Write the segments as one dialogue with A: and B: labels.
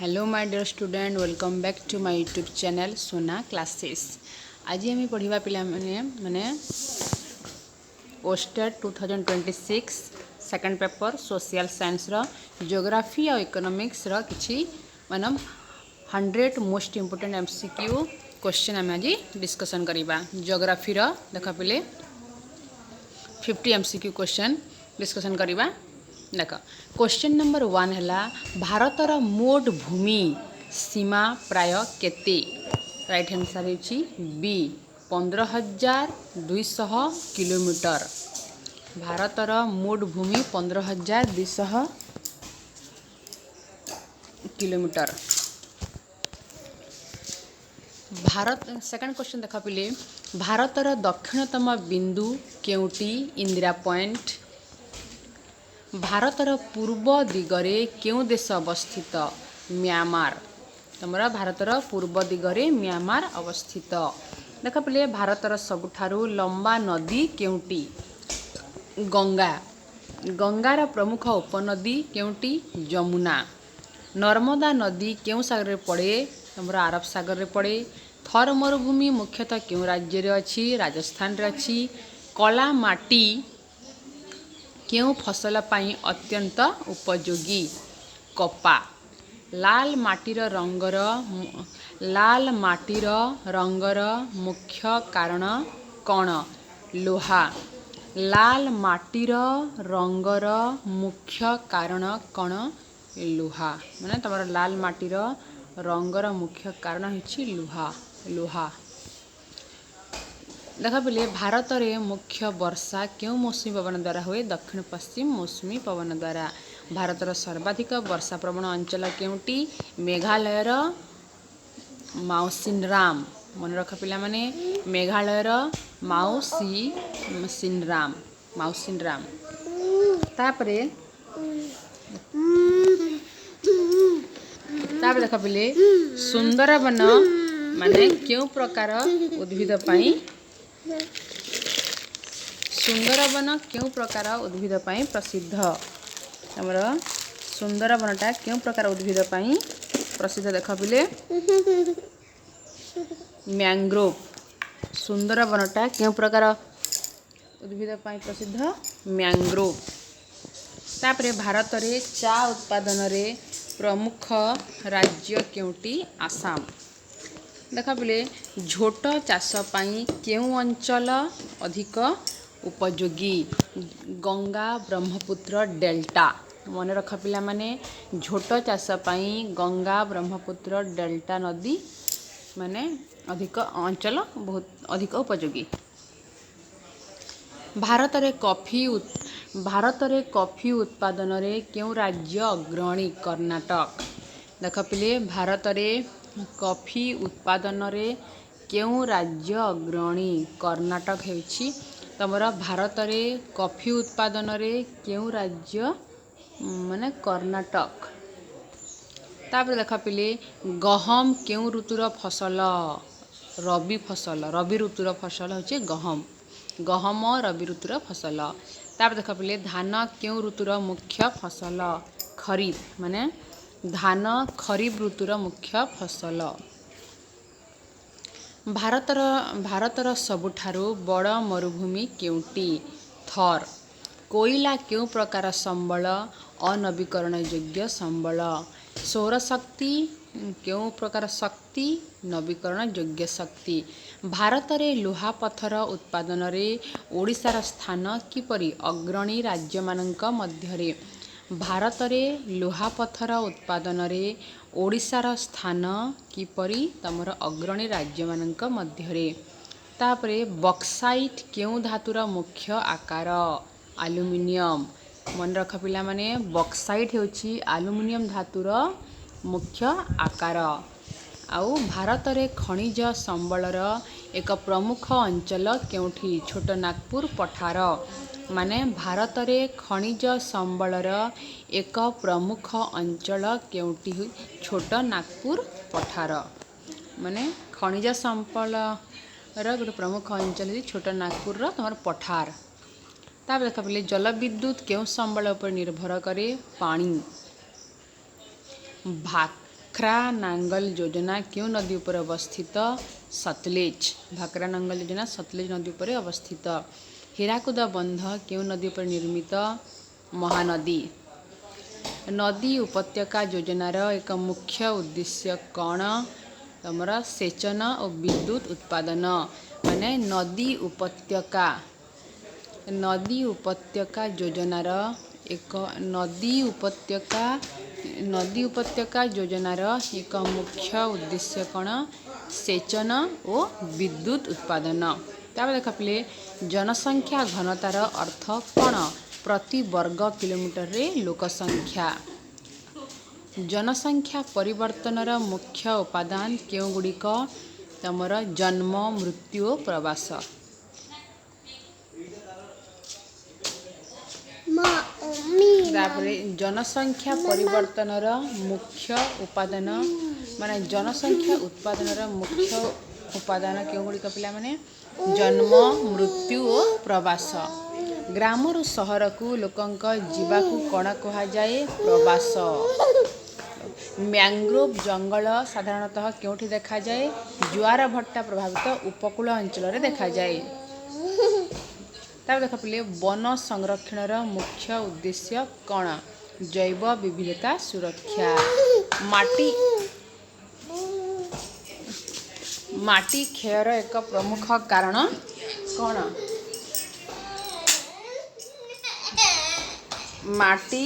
A: Hello my dear student welcome back to my YouTube channel Sona classes. आज आम पढ़ा पिला माने ओस्टेड 2026 second paper social science geography और इकोनॉमिक्स किछि मानम 100 मोस्ट इम्पोर्टेंट एमसीक्यू क्वेश्चन आम आज डिस्कसन करवा। जियोग्राफी देख पिले 50 एमसीक्यू क्वेश्चन डिस्कसन करवा। देख क्वेश्चन नंबर 1 है भारतर मोट भूमि सीमा प्राय केते। राइट आंसर है बी 15,200 किलोमीटर। भारतर मोट भूमि 15,200 किलोमीटर। भारत सेकंड क्वेश्चन देखा पिले भारतर दक्षिणतम बिंदु केउटी इंदिरा पॉइंट। भारतर पूर्व दिगरे केउ देश अवस्थित म्यांमार। तमरा भारतर पूर्व दिगरे म्यांमार अवस्थित। देख पिले भारतर सबुठारु लंबा नदी केउटी गंगा। गंगार प्रमुख उपनदी केउटी जमुना। नर्मदा नदी केउ सागर पड़े तमरा अरब सागर रे पड़े। थर मरुभूमि मुख्यतः केउ राज्य रे अछि राजस्थान रे अछि। कला माटी केउ फसल पाई अत्यंत उपयोगी कपा। लाल माटीर रंगर मुख्य कारण कौन लोहा। लाल माटीर रंगर मुख्य कारण कौन लोहा। माने तमर लाल माटीर रंगर मुख्य कारण है लोहा। देख पिले भारत रे मुख्य वर्षा क्यों मौसमी पवन द्वारा हुए दक्षिण पश्चिम मौसमी पवन द्वारा। भारतर सर्वाधिक वर्षा प्रवण अंचल केउटी मेघालयर माउसिनराम। मन रख पिला माने मेघालयर माउसिनराम। तापरे देख पिले सुंदरवन माने क्यों प्रकार उद्भिद पाई सुंदरवन क्यों प्रकार उद्भिद पाई प्रसिद्ध। हमर सुंदरवनटा क्यों प्रकार उद्भिद पाई प्रसिद्ध देख पिले मैंग्रोव। सुंदरवनटा क्यों प्रकार उद्भिद पाई प्रसिद्ध मैंग्रोव। तापरे भारत रे चा उत्पादन रे प्रमुख राज्य केउटी आसाम। देखा पिले झोट चाष पाई केउ अंचल अधिक उपयोगी गंगा ब्रह्मपुत्र डेल्टा। मन रख पिला माने झोट चाष पाई गंगा ब्रह्मपुत्र डेल्टा नदी माने अधिक अंचल बहुत अधिक उपयोगी। भारत रे कॉफी उत्पादन रे केउ राज्य अग्रणी कर्नाटक। देख पिले भारत रे कॉफी उत्पादन रे केउ राज्य अग्रणी कर्नाटक हेउछि तमरा भारत रे कॉफी उत्पादन रे केउ राज्य माने कर्नाटक। तापर देख पिले गहम केउ ऋतुर फसल रबी ऋतुर फसल होछि गहम रबी ऋतुर फसल। तापर देख पिले धान केउ ऋतुर मुख्य फसल खरीफ। माने धान खरीफ ऋतुर मुख्य फसल। भारतर सबुठारु बड़ मरुभूमि केउटी थर। कोयला केउ प्रकार संबल अनवीकरण योग्य संबल। सौर शक्ति केउ प्रकार शक्ति नवीकरण योग्य शक्ति। भारत रे लुहा पत्थर उत्पादन रे ओडिशार स्थान किपरि अग्रणी राज्य मानक मध्यरे। भारत रे लुहा पत्थर उत्पादन रे ओडिशार स्थान किपरि तमर अग्रणी राज्य मानक मध्यरे। तापरे बक्साइट केउ धातुर मुख्य आकार एल्युमिनियम। मन रख पिला माने बक्साइट हेउछि एल्युमिनियम धातुर मुख्य आकार। आउ भारत रे खनिज संबलर एक प्रमुख अंचल केउठी छोट नागपुर पठार। माने भारत रे खनिज संबलर एक प्रमुख अंचल केउठी छोट नागपुर पठार। माने खनिज संबलर गोटे प्रमुख अंचल छोट नागपुर तमर पठार। तापर देख पिले जल विद्युत केउ संबल पर निर्भर करे पानी। ଭାକ୍ରା ନାଙ୍ଗଲ ଯୋଜନା କେଉଁ ନଦୀ ଉପରେ ଅବସ୍ଥିତ? ସତଲେଜ। ଭାକ୍ରା ନାଙ୍ଗଲ ଯୋଜନା ସତଲେଜ ନଦୀ ଉପରେ ଅବସ୍ଥିତ। ହୀରାକୁଦ ବନ୍ଧ କେଉଁ ନଦୀ ଉପରେ ନିର୍ମିତ? ମହାନଦୀ। ନଦୀ ଉପତ୍ୟକା ଯୋଜନାର ଏକ ମୁଖ୍ୟ ଉଦ୍ଦେଶ୍ୟ କ'ଣ? ତମର ସେଚନ ଓ ବିଦ୍ୟୁତ ଉତ୍ପାଦନ। ମାନେ ନଦୀ ଉପତ୍ୟକା ଯୋଜନାର ଏକ ମୁଖ୍ୟ ଉଦ୍ଦେଶ୍ୟ କ'ଣ? ସେଚନ ଓ ବିଦ୍ୟୁତ ଉତ୍ପାଦନ। ତାପରେ ଦେଖ ପିଲେ ଜନସଂଖ୍ୟା ଘନତାର ଅର୍ଥ କ'ଣ? ପ୍ରତି ବର୍ଗ କିଲୋମିଟରରେ ଲୋକସଂଖ୍ୟା। ଜନସଂଖ୍ୟା ପରିବର୍ତ୍ତନର ମୁଖ୍ୟ ଉପାଦାନ କେଉଁଗୁଡ଼ିକ? ତମର ଜନ୍ମ, ମୃତ୍ୟୁ ଓ ପ୍ରବାସ। ତାପରେ ଜନସଂଖ୍ୟା ପରିବର୍ତ୍ତନର ମୁଖ୍ୟ ଉପାଦାନ ମାନେ ଜନସଂଖ୍ୟା ଉତ୍ପାଦନର ମୁଖ୍ୟ ଉପାଦାନ କେଉଁଗୁଡ଼ିକ ପିଲାମାନେ? ଜନ୍ମ, ମୃତ୍ୟୁ ଓ ପ୍ରବାସ। ଗ୍ରାମରୁ ସହରକୁ ଲୋକଙ୍କ ଯିବାକୁ କ'ଣ କୁହାଯାଏ? ପ୍ରବାସ। ମ୍ୟାଙ୍ଗ୍ରୋଭ୍ ଜଙ୍ଗଲ ସାଧାରଣତଃ କେଉଁଠି ଦେଖାଯାଏ? ଜୁଆର ଭଟ୍ଟା ପ୍ରଭାବିତ ଉପକୂଳ ଅଞ୍ଚଳରେ ଦେଖାଯାଏ। ତାପରେ ଦେଖ ପିଲେ ବନ ସଂରକ୍ଷଣର ମୁଖ୍ୟ ଉଦ୍ଦେଶ୍ୟ କ'ଣ? ଜୈବ ବିବିଧତା ସୁରକ୍ଷା। ମାଟି କ୍ଷୟର ଏକ ପ୍ରମୁଖ କାରଣ କ'ଣ? ମାଟି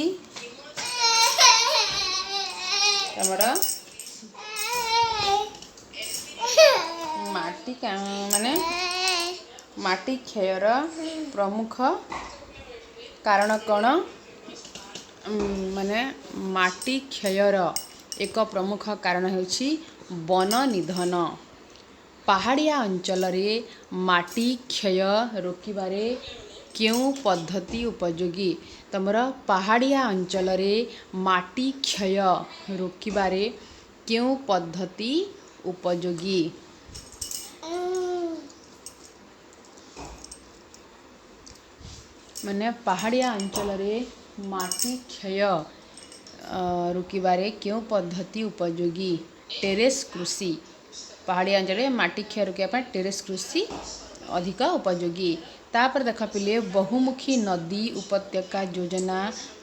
A: କ୍ଷୟର ପ୍ରମୁଖ କାରଣ କ'ଣ? ମାନେ ମାଟି କ୍ଷୟର ଏକ ପ୍ରମୁଖ କାରଣ ହେଉଛି ବନ ନିଧନ। ପାହାଡ଼ିଆ ଅଞ୍ଚଳରେ ମାଟି କ୍ଷୟ ରୋକିବାରେ କେଉଁ ପଦ୍ଧତି ଉପଯୋଗୀ? ତମର ପାହାଡ଼ିଆ ଅଞ୍ଚଳରେ ମାଟି କ୍ଷୟ ରୋକିବାରେ କେଉଁ ପଦ୍ଧତି ଉପଯୋଗୀ? ମାନେ ପାହାଡ଼ିଆ ଅଞ୍ଚଳରେ ମାଟି କ୍ଷୟ ରୋକିବାରେ କେଉଁ ପଦ୍ଧତି ଉପଯୋଗୀ? ଟେରେସ୍ କୃଷି। ପାହାଡ଼ିଆ ଅଞ୍ଚଳରେ ମାଟି କ୍ଷୟ ରୋକିବା ପାଇଁ ଟେରେସ୍ କୃଷି ଅଧିକ ଉପଯୋଗୀ। ତାପରେ ଦେଖ ପିଲେ ବହୁମୁଖୀ ନଦୀ ଉପତ୍ୟକା ଯୋଜନା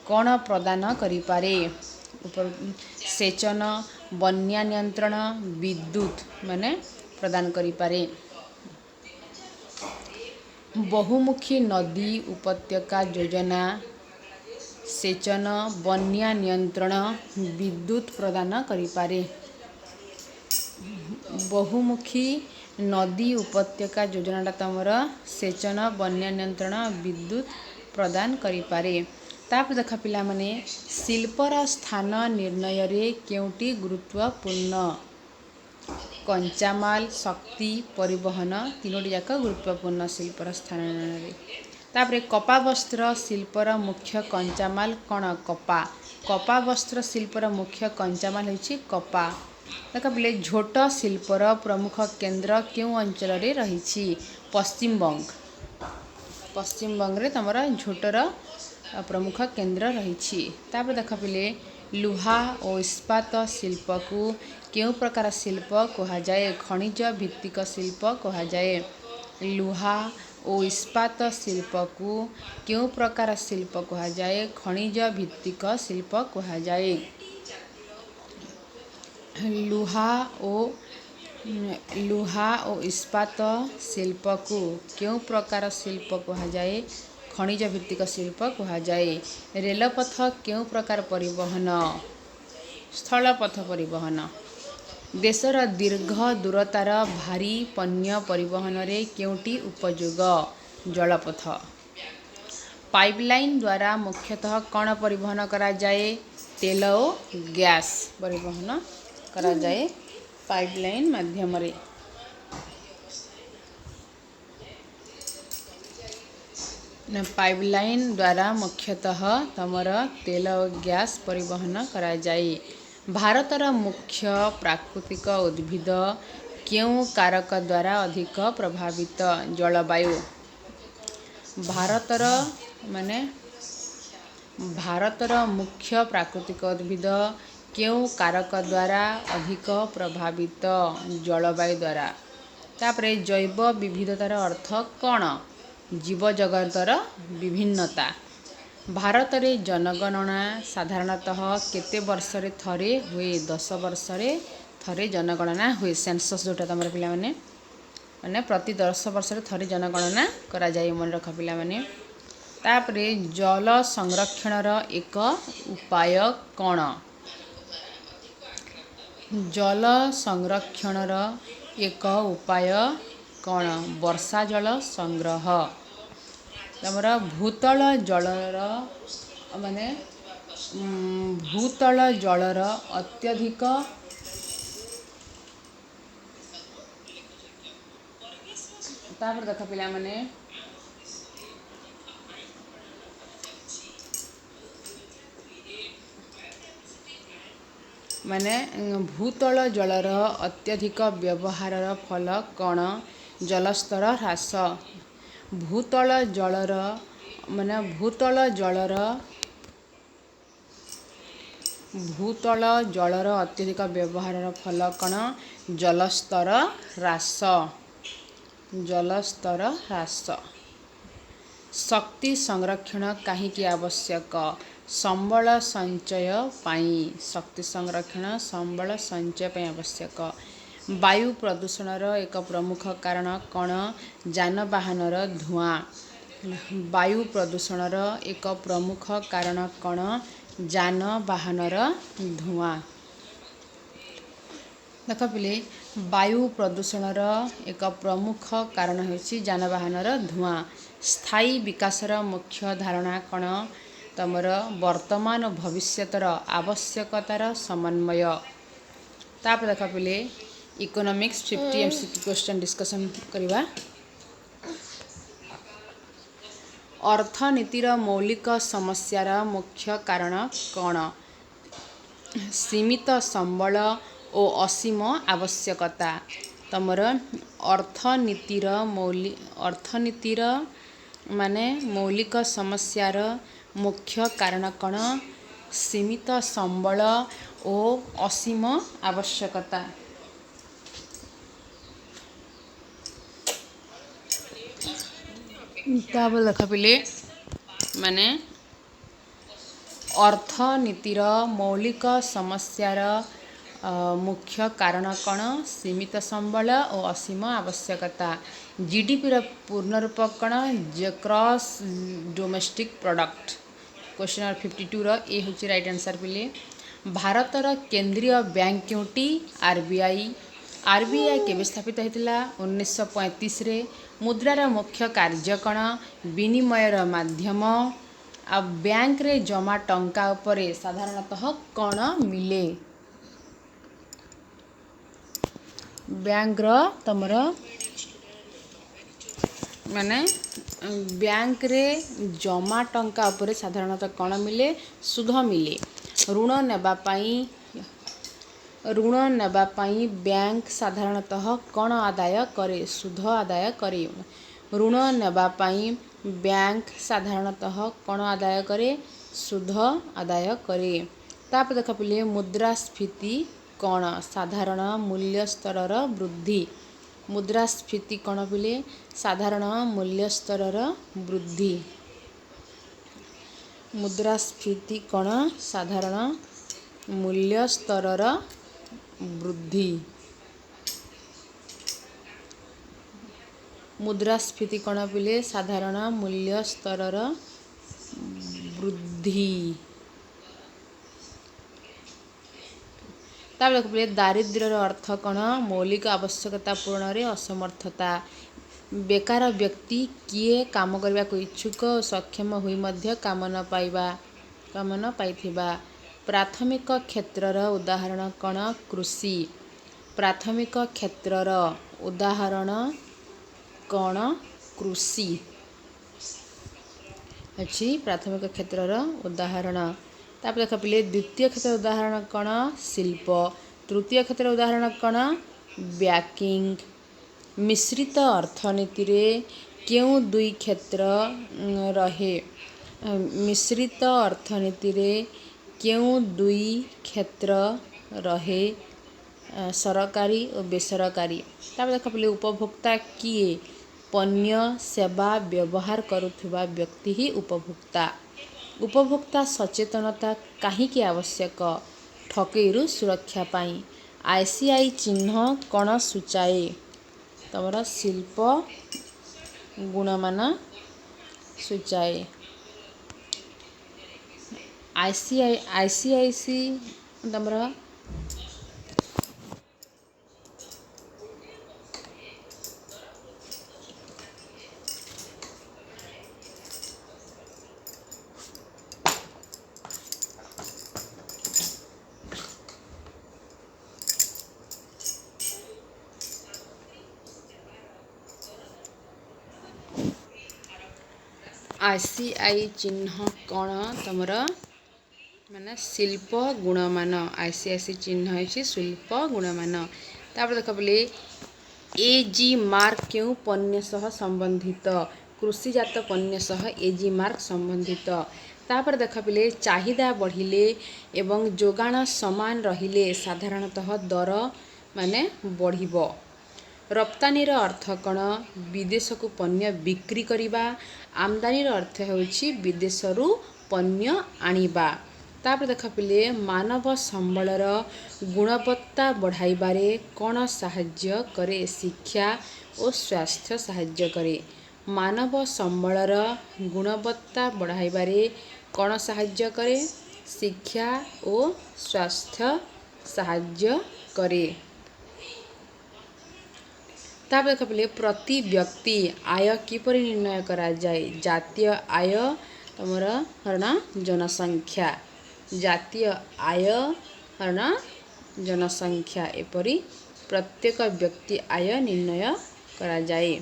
A: କ'ଣ ପ୍ରଦାନ କରିପାରେ? ସେଚନ, ବନ୍ୟା ନିୟନ୍ତ୍ରଣ, ବିଦ୍ୟୁତ ମାନେ ପ୍ରଦାନ କରିପାରେ। ବହୁମୁଖୀ ନଦୀ ଉପତ୍ୟକା ଯୋଜନା ସେଚନ, ବନ୍ୟା ନିୟନ୍ତ୍ରଣ, ବିଦ୍ୟୁତ ପ୍ରଦାନ କରିପାରେ। ବହୁମୁଖୀ ନଦୀ ଉପତ୍ୟକା ଯୋଜନାଟା ତମର ସେଚନ, ବନ୍ୟା ନିୟନ୍ତ୍ରଣ, ବିଦ୍ୟୁତ ପ୍ରଦାନ କରିପାରେ। ତାପରେ ଦେଖ ପିଲାମାନେ ଶିଳ୍ପର ସ୍ଥାନ ନିର୍ଣ୍ଣୟରେ କେଉଁଟି ଗୁରୁତ୍ୱପୂର୍ଣ୍ଣ? କଞ୍ଚାମାଲ, ଶକ୍ତି, ପରିବହନ ତିନୋଟି ଯାକ ଗୁରୁତ୍ୱପୂର୍ଣ୍ଣ ଶିଳ୍ପର ସ୍ଥାନ ନିର୍ଣ୍ଣୟରେ। ତାପରେ କପା ବସ୍ତ୍ର ଶିଳ୍ପର ମୁଖ୍ୟ କଞ୍ଚାମାଲ କ'ଣ? କପା। କପା ବସ୍ତ୍ର ଶିଳ୍ପର ମୁଖ୍ୟ କଞ୍ଚାମାଲ ହେଉଛି କପା। ଦେଖ ପିଲେ ଝୋଟ ଶିଳ୍ପର ପ୍ରମୁଖ କେନ୍ଦ୍ର କେଉଁ ଅଞ୍ଚଳରେ ରହିଛି? ପଶ୍ଚିମବଙ୍ଗରେ ତମର ଝୋଟର ପ୍ରମୁଖ କେନ୍ଦ୍ର ରହିଛି। ତାପରେ ଦେଖ ପିଲେ ଲୁହା ଓ ଇସ୍ପାତ ଶିଳ୍ପକୁ କେଉଁ ପ୍ରକାର ଶିଳ୍ପ କୁହାଯାଏ? ଖଣିଜ ଭିତ୍ତିକ ଶିଳ୍ପ କୁହାଯାଏ। ଲୁହା ଓ ଇସ୍ପାତ ଶିଳ୍ପକୁ କେଉଁ ପ୍ରକାର ଶିଳ୍ପ କୁହାଯାଏ? ଖଣିଜ ଭିତ୍ତିକ ଶିଳ୍ପ କୁହାଯାଏ। ଲୁହା ଓ ଇସ୍ପାତ ଶିଳ୍ପକୁ କେଉଁ ପ୍ରକାର ଶିଳ୍ପ କୁହାଯାଏ? ଖଣିଜ ଭିତ୍ତିକ ଶିଳ୍ପ କୁହାଯାଏ। ରେଲପଥ କେଉଁ ପ୍ରକାର ପରିବହନ? ସ୍ଥଳପଥ ପରିବହନ। ଦେଶର ଦୀର୍ଘ ଦୂରତାର ଭାରୀ ପଣ୍ୟ ପରିବହନରେ କେଉଁଟି ଉପଯୋଗ? ଜଳପଥ। ପାଇପଲାଇନ୍ ଦ୍ୱାରା ମୁଖ୍ୟତଃ କ'ଣ ପରିବହନ କରାଯାଏ? ତେଲ ଓ ଗ୍ୟାସ୍ ପରିବହନ କରାଯାଏ ପାଇପଲାଇନ୍ ମାଧ୍ୟମରେ। ପାଇପଲାଇନ୍ ଦ୍ୱାରା ମୁଖ୍ୟତଃ ତମର ତେଲ ଓ ଗ୍ୟାସ୍ ପରିବହନ କରାଯାଏ। ଭାରତର ମୁଖ୍ୟ ପ୍ରାକୃତିକ ଉଦ୍ଭିଦ କେଉଁ କାରକ ଦ୍ୱାରା ଅଧିକ ପ୍ରଭାବିତ? ଜଳବାୟୁ। ଭାରତର ମୁଖ୍ୟ ପ୍ରାକୃତିକ ଉଦ୍ଭିଦ केउं कारक द्वारा अधिक प्रभावित जलवायु द्वारा। तापरे जैव विविधतार अर्थ कौन जीव जगतर विभिन्नता। भारत रे जनगणना साधारणतः केते वर्षरे थरे हुए 10 वर्षरे थरे जनगणना हुए सेंसस जोटा तमर पिला माने प्रति 10 वर्षरे थरे जनगणना करा जाय मन रख पिला माने। तापरे जल संरक्षणर एक उपाय कौन जल संरक्षणर एक उपाय कौन वर्षा जल संग्रह। तमर भूतल जलर माने भूतल जलर अत्यधिक तापर देख पिला माने भूतल जलर अत्यधिक व्यवहारर फल कौन जलस्तर ह्रास। भूतल जलर माने भूतल जलर अत्यधिक व्यवहारर फल कौन जलस्तर ह्रास। जलस्तर ह्रास। शक्ति संरक्षण काहींकि आवश्यक संबल संचय पाई। शक्ति संरक्षण संबल संचय पाई आवश्यक। वायु प्रदूषणर एक प्रमुख कारण कौन जानवाहनर धुआं। वायु प्रदूषणर एक प्रमुख कारण कौन जानवाहनर धुआं। देख पिले वायु प्रदूषणर एक प्रमुख कारण होछि जानवाहनर धुआं। स्थायी विकासर मुख्य धारणा कौन तमर वर्तमान भविष्यतर आवश्यकतार समन्वय। तापर देख पिले इकोनॉमिक्स 50 एमसीक्यू क्वेश्चन डिस्कशन करवा। अर्थनीतिर मौलिक समस्यार मुख्य कारण कौन सीमित संबल और असीम आवश्यकता। तमर अर्थनीतिर माने मौलिक समस्यार मुख्य कारण कौन सीमित संबल और असीम आवश्यकता। तापर देख पिले माने अर्थनीतिर मौलिक समस्यार मुख्य कारण कौन सीमित संबल और असीम आवश्यकता। जीडीपी पूर्ण रूप कौन cross domestic product. Question number 52 ए होची राइट आंसर पिले। भारतर केंद्रीय बैंक केउटी आरबीआई। आरबीआई केबे स्थापित होता 1935 रे। मुद्रार मुख्य कार्य कौन विनिमयर माध्यम। आ बैंक रे जमा टंका उपरे साधारणतः कौन मिले। बैंक तमर माने बैंक रे जमा टंका उपरे साधारणतः कौन मिले सुध मिले। ऋण नेबा पाई बैंक साधारणतः कौन आदाय करे सुध आदाय करे। ऋण नेबा पाई बैंक साधारणतः कौन आदाय करे सुध आदाय करे। तापर देख पिले मुद्रास्फीति कौन साधारण मूल्य स्तरर वृद्धि। मुद्रास्फीति कौन पिले साधारण मूल्य स्तरर वृद्धि। मुद्रास्फीति कौन साधारण मूल्य स्तरर वृद्धि। मुद्रास्फीति कौन पिले साधारण मूल्य स्तरर वृद्धि। तापर देख पिले दारिद्र्यर अर्थ कौन मौलिक आवश्यकता पूरण रे असमर्थता। बेकार व्यक्ति किए काम करने को इच्छुक और सक्षम हुई मध्य काम न पाइथिबा। प्राथमिक क्षेत्रर उदाहरण कौन कृषि। प्राथमिक क्षेत्रर उदाहरण कौन कृषि अच्छी प्राथमिक क्षेत्रर उदाहरण। तापर देख पिले द्वितीय क्षेत्र उदाहरण कौन शिल्प। तृतीय क्षेत्र उदाहरण कौन बैंकिंग। मिश्रित अर्थनीति रे केउं दुई क्षेत्र रहे। मिश्रित अर्थनीति रे केउं दुई क्षेत्र रहे सरकारी और बेसरकारी। तापर देख पहिले उपभोक्ता किए पण्य सेवा व्यवहार करुवा व्यक्ति ही उपभोक्ता। उपभोक्ता सचेतनता काहींकि आवश्यक ठकईरु सुरक्षा पाई। ICI चिन्ह कण सूचाए तमर शिल्प गुणमान सूचाए। ICIC तमर ICI चिन्ह कण तमर माने शिल्प गुणमान। ICIC चिन्ह है शिल्प गुणमान। तापर देख पहिले AG मार्क क्यों पण्य सह संबंधित। कृषिजात पण्य सह AG मार्क संबंधित। तापर देख पहिले चाहिदा बढ़िले एवं जोगाण समान रहिले साधारणतः दर माने बढ़िबो। रप्तानीर अर्थ कण विदेश को पण्य बिक्री करिबा। आमदानीर अर्थ होछि विदेशरू पण्य आनिबा। तापर देख पहिले मानव संबलर गुणवत्ता बढ़ाइबारे कण साहाय्य करे। शिक्षा और स्वास्थ्य साहाय्य करे। मानव संबलर गुणवत्ता बढ़ाइबारे कण साहाय्य करे। शिक्षा और स्वास्थ्य साहाय्य करे। तापर देख पहिले प्रति व्यक्ति आय किपरि निर्णय करा जाए। जातीय आय तमर हरण जनसंख्या। जातीय आय हरण जनसंख्या एपरि प्रत्येक व्यक्ति आय निर्णय करा जाए।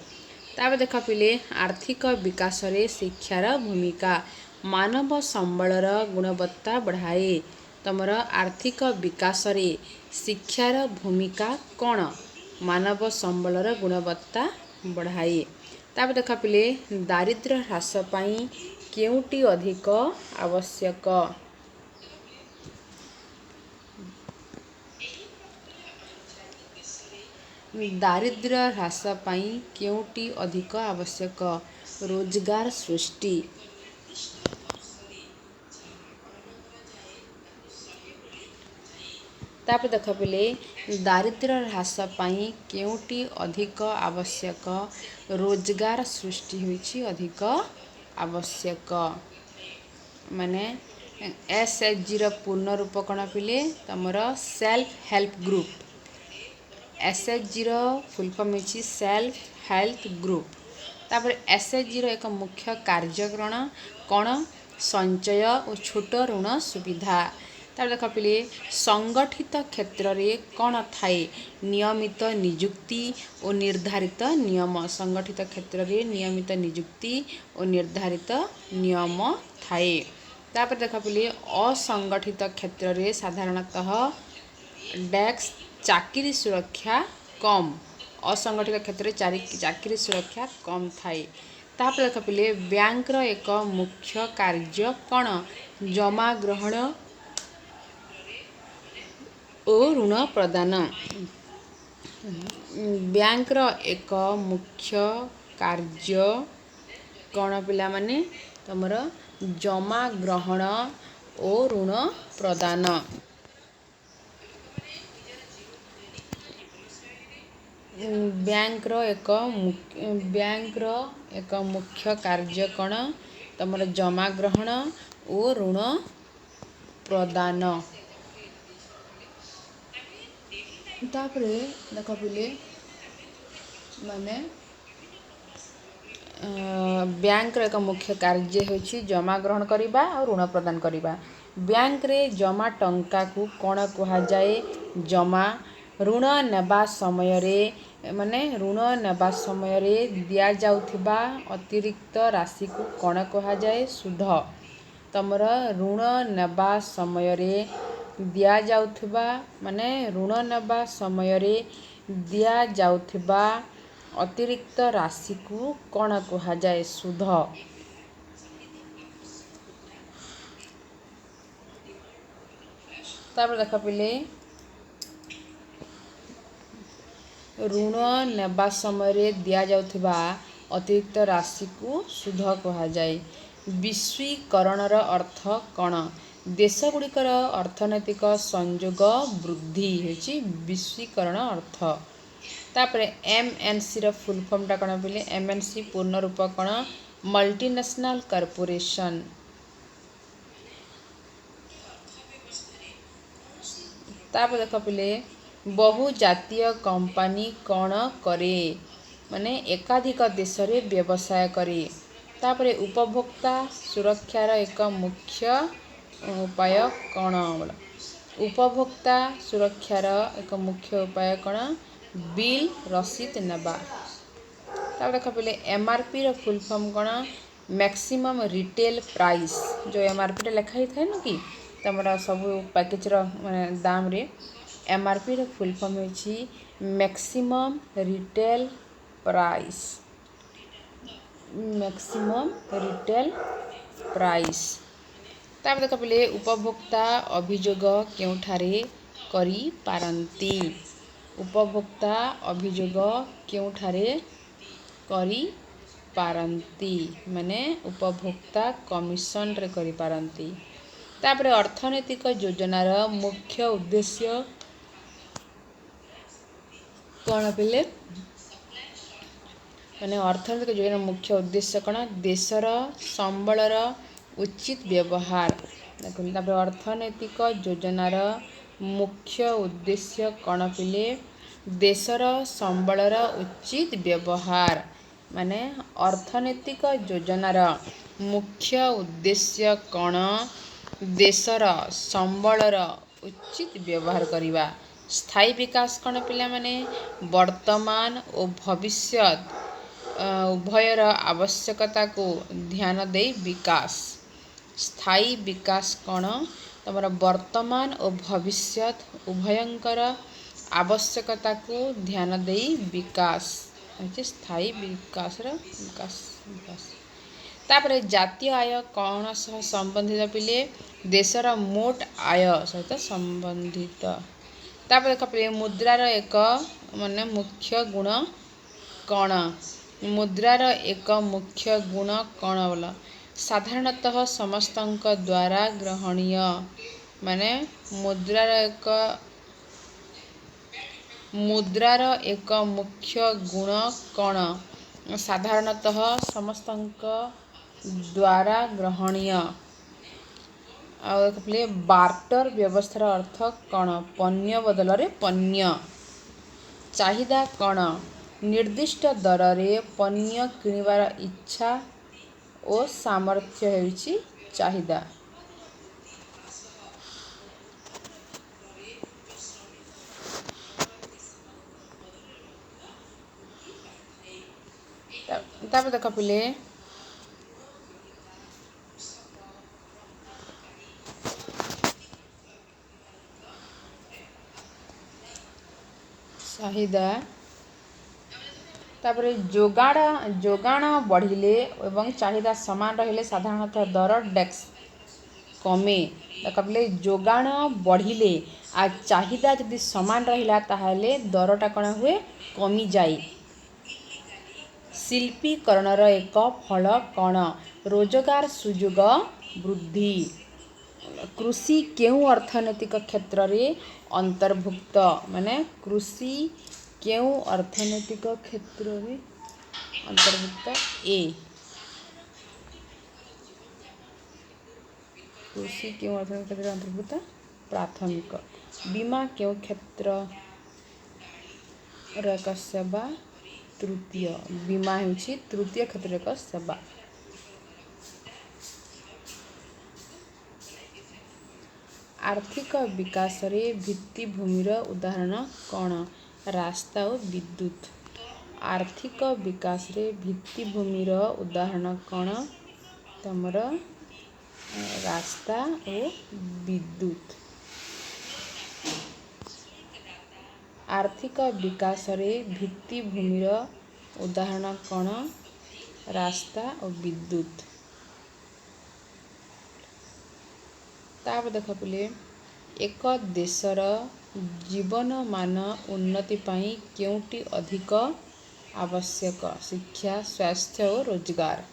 A: तापर देख पहिले आर्थिक विकास रे शिक्षार भूमिका। मानव संबलर गुणवत्ता बढ़ाए तमर आर्थिक विकास रे शिक्षार भूमिका कण। मानव संबलर गुणवत्ता बढ़ाए। तापर देख पहिले दारिद्र्य ह्रास पाई केउटी अधिक आवश्यक। दारिद्र्य ह्रास पाई केउटी अधिक आवश्यक। रोजगार सृष्टि। तापर देख पहिले दारिद्र्य ह्रास पाई केउटी अधिक आवश्यक। रोजगार सृष्टि होइछि अधिक आवश्यक। माने SHG ର पूर्ण रूप कण पिले तमर सेल्फ हेल्प ग्रुप। SHG ର फुल फॉर्म होइछि सेल्फ हेल्प ग्रुप। तापर SHG ର एक मुख्य कार्यकरण कण संचय और छोट ऋण सुविधा। तापर देख पहिले संगठित क्षेत्र रे कण थाए नियमित नियुक्ति और निर्धारित नियम। संगठित क्षेत्र रे नियमित नियुक्ति और निर्धारित नियम थाए। तापर देख पहिले असंगठित क्षेत्र रे साधारणतः डेस्क चाकरी सुरक्षा कम। असंगठित क्षेत्र रे चाकरी सुरक्षा कम थाए। तापर देख पहिले बैंक रो एक मुख्य कार्य कण जमा ग्रहण और ऋण प्रदान। बैंक रो एक मुख्य कार्य कण पिला माने तमर जमा ग्रहण और ऋण प्रदान। बैंक रो एक मुख्य कार्य कण तमर जमा ग्रहण और ऋण प्रदान। तापरे देख पहिले माने बैंक रो एक मुख्य कार्य होछि जमा ग्रहण करिबा और ऋण प्रदान करिबा। बैंक रे जमा टंका को कण कुहा जाए जमा। ऋण नेबा समय रे माने ऋण नेबा समय रे दिया जाउथिबा अतिरिक्त राशि को कण कुहा जाए सुध। तमर ऋण नेबा समय रे दिया जाउथिबा माने ऋण नेबा समय रे दिया जाउथिबा अतिरिक्त राशि को कण कुहा जाए सुध। तापर देख पिले ऋण नेबा समय दिया जाउथिबा अतिरिक्त राशि को सुध कहा जाए। विश्वीकरणर अर्थ कौन? देशगुड़िकर अर्थनैतिक संयोग वृद्धि होची विश्वीकरण अर्थ। तापर एमएनसी र फुल फॉर्म टा कौन बोले? एमएनसी पूर्ण रूप कौन? Multinational corporation. तापर देख पिले बहु जातीय कंपनी कौन करे? माने एकाधिक देश रे व्यवसाय करे। तापर उपभोक्ता सुरक्षार एक मुख्य उपाय कौन? बोला उपभोक्ता सुरक्षार एक मुख्य उपाय कौन? बिल रसीद नेबा। तापर देख पिले एमआरपी र फुल फॉर्म कौन? Maximum retail price. जो एमआरपी टा लिखा ही थाए न कि तमरा सब पैकेज र माने दाम रे एमआरपी र फुल फॉर्म होची maximum retail price. Maximum retail price. तापर देख पिले उपभोक्ता अभियोग केउठारे करी पारंती? उपभोक्ता अभियोग केउठारे करी पारंती? माने उपभोक्ता कमिशन रे करी पारंती। तापर अर्थनैतिक योजनार मुख्य उद्देश्य कौन पिले? माने अर्थनैतिक योजना मुख्य उद्देश्य कौन? देशर संबलर उचित व्यवहार। देखो तापर अर्थनैतिक योजनार मुख्य उद्देश्य कौन पिले? देशर संबलर उचित व्यवहार। माने अर्थनैतिक योजनार मुख्य उद्देश्य कौन? देशर संबलर उचित व्यवहार करिबा। स्थायी विकास कौन पिला? माने वर्तमान और भविष्यत उभयर आवश्यकता को ध्यान दे विकास। स्थायी विकास कौन? तमर वर्तमान और भविष्यत उभयंकर आवश्यकता को ध्यान दे विकास होचे स्थायी विकास र विकास। तापर जातीय आय कौन सह संबंधित पिले? देशर मोट आय सहित संबंधित। तापर देख पिले मुद्रार एक माने मुख्य गुण कौन? मुद्रार एक मुख्य गुण कौन बोला? साधारणतः समस्तंक द्वारा ग्रहणीय। माने मुद्रार एक मुख्य गुण कौन? साधारणतः समस्तंक द्वारा ग्रहणीय। और देखिए बार्टर व्यवस्थार अर्थ कौन? पण्य बदल रे पण्य। चाहिदा कौन? निर्दिष्ट दर रे पण्य किणिबार इच्छा और सामर्थ्य हेउची चाहिदा। तापर देख पिले चाहिदा। तापर जोगाण बढ़िले एवं चाहिदा समान रहिले साधारणतः दर डेक्स कमे। देख पिले जोगाण बढ़िले आ चाहिदा यदि समान रहिला ताहले दरटा कौन हुए? कमी जाए। शिल्पीकरणर एक फल कौन? रोजगार सुयोग वृद्धि। कृषि केउ अर्थनैतिक क्षेत्र रे अंतर्भुक्त? माने कृषि केउ अर्थनैतिक क्षेत्र रे अंतर्भुक्त? ए कृषि केउ अर्थनैतिक क्षेत्र रे अंतर्भुक्त? प्राथमिक। बीमा केउ क्षेत्र रे एक सेवा? तृतीय। बीमा हेउची तृतीय क्षेत्र एक सेवा। आर्थिक विकास रे भित्तिभूमिर उदाहरण कौन? रास्ता और विद्युत। आर्थिक विकास रे भित्तिभूमिर उदाहरण कौन? तमर रास्ता और विद्युत। आर्थिक विकास रे भित्तिभूमिर उदाहरण कौन? रास्ता और विद्युत। तापर देख पिले ଏକ ଦେଶର ଜୀବନମାନ ଉନ୍ନତି ପାଇଁ କେଉଁଟି ଅଧିକ ଆବଶ୍ୟକ? ଶିକ୍ଷା, ସ୍ୱାସ୍ଥ୍ୟ ଓ ରୋଜଗାର।